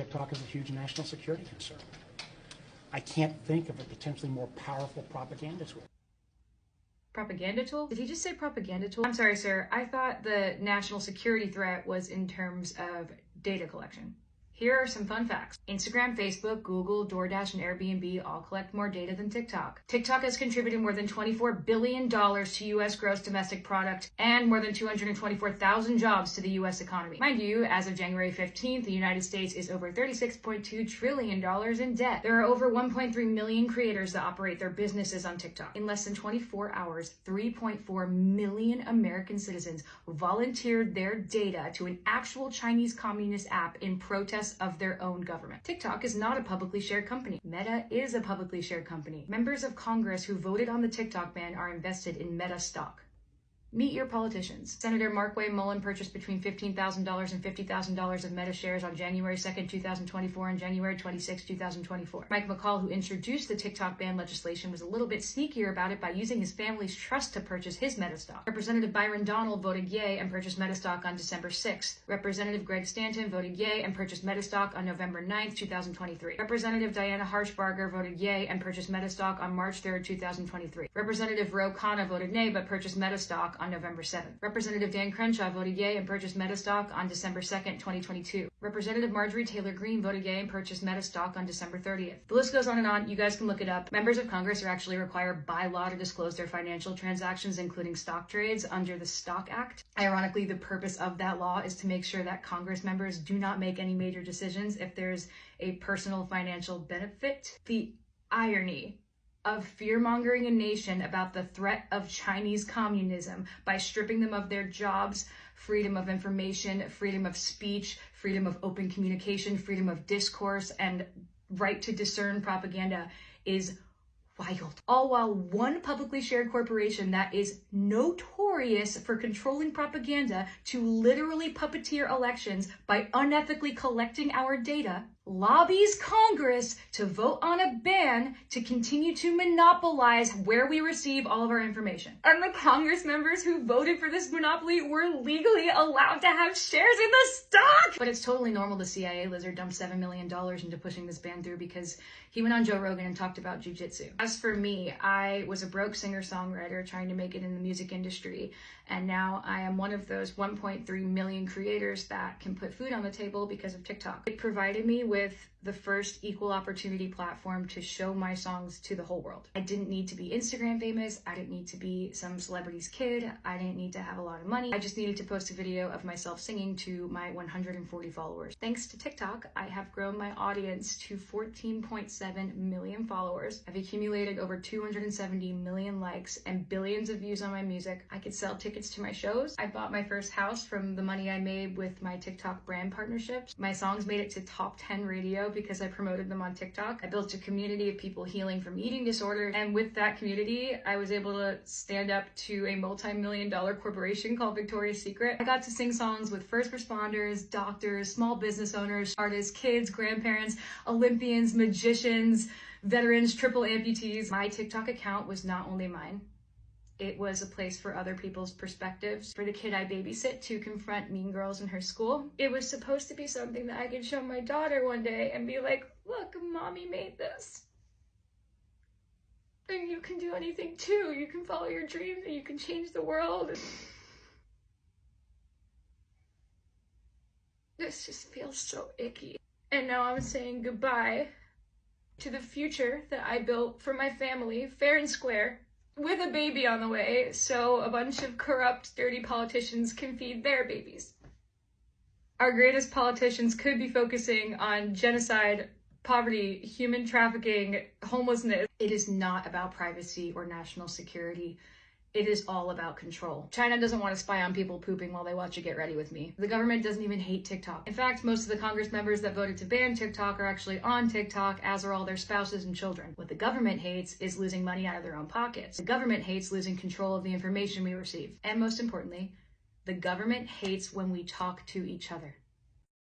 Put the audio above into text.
TikTok is a huge national security concern. I can't think of a potentially more powerful propaganda tool. Propaganda tool? Did he just say propaganda tool? I'm sorry, sir. I thought the national security threat was in terms of data collection. Here are some fun facts. Instagram, Facebook, Google, DoorDash, and Airbnb all collect more data than TikTok. TikTok has contributed more than $24 billion to U.S. gross domestic product and more than 224,000 jobs to the U.S. economy. Mind you, as of January 15th, the United States is over $36.2 trillion in debt. There are over 1.3 million creators that operate their businesses on TikTok. In less than 24 hours, 3.4 million American citizens volunteered their data to an actual Chinese communist app in protest of their own government. TikTok is not a publicly shared company. Meta is a publicly shared company. Members of Congress who voted on the TikTok ban are invested in Meta stock. Meet your politicians. Senator Markway Mullen purchased between $15,000 and $50,000 of Meta shares on January 2nd, 2024 and January 26, 2024. Mike McCall, who introduced the TikTok ban legislation, was a little bit sneakier about it by using his family's trust to purchase his Meta stock. Representative Byron Donald voted yay and purchased Meta stock on December 6th. Representative Greg Stanton voted yay and purchased Meta stock on November 9th, 2023. Representative Diana Harshbarger voted yay and purchased Meta stock on March 3rd, 2023. Representative Ro Khanna voted nay but purchased Meta stock on November 7th. Representative Dan Crenshaw voted yay and purchased Meta stock on December 2nd, 2022. Representative Marjorie Taylor Greene voted yay and purchased Meta stock on December 30th. The list goes on and on. You guys can look it up. Members of Congress are actually required by law to disclose their financial transactions, including stock trades, under the Stock Act. Ironically, the purpose of that law is to make sure that Congress members do not make any major decisions if there's a personal financial benefit. The irony of fear-mongering a nation about the threat of Chinese communism by stripping them of their jobs, freedom of information, freedom of speech, freedom of open communication, freedom of discourse, and right to discern propaganda is wild. All while one publicly shared corporation that is notorious for controlling propaganda to literally puppeteer elections by unethically collecting our data lobbies Congress to vote on a ban to continue to monopolize where we receive all of our information. And the Congress members who voted for this monopoly were legally allowed to have shares in the stock! But it's totally normal the CIA lizard dumped $7 million into pushing this ban through because he went on Joe Rogan and talked about jujitsu. As for me, I was a broke singer-songwriter trying to make it in the music industry, and now I am one of those 1.3 million creators that can put food on the table because of TikTok. It provided me with the first equal opportunity platform to show my songs to the whole world. I didn't need to be Instagram famous. I didn't need to be some celebrity's kid. I didn't need to have a lot of money. I just needed to post a video of myself singing to my 140 followers. Thanks to TikTok, I have grown my audience to 14.7 million followers. I've accumulated over 270 million likes and billions of views on my music. I could sell tickets to my shows. I bought my first house from the money I made with my TikTok brand partnerships. My songs made it to top 10 radio because I promoted them on TikTok. I built a community of people healing from eating disorders, and with that community, I was able to stand up to a multi-million-dollar corporation called Victoria's Secret. I got to sing songs with first responders, doctors, small business owners, artists, kids, grandparents, Olympians, magicians, veterans, triple amputees. My TikTok account was not only mine. It was a place for other people's perspectives, for the kid I babysit to confront mean girls in her school. It was supposed to be something that I could show my daughter one day and be like, look, mommy made this. And you can do anything too. You can follow your dreams and you can change the world. This just feels so icky. And now I'm saying goodbye to the future that I built for my family, fair and square, with a baby on the way, so a bunch of corrupt, dirty politicians can feed their babies. Our greatest politicians could be focusing on genocide, poverty, human trafficking, homelessness. It is not about privacy or national security. It is all about control. China doesn't want to spy on people pooping while they watch a Get Ready With Me. The government doesn't even hate TikTok. In fact, most of the Congress members that voted to ban TikTok are actually on TikTok, as are all their spouses and children. What the government hates is losing money out of their own pockets. The government hates losing control of the information we receive. And most importantly, the government hates when we talk to each other.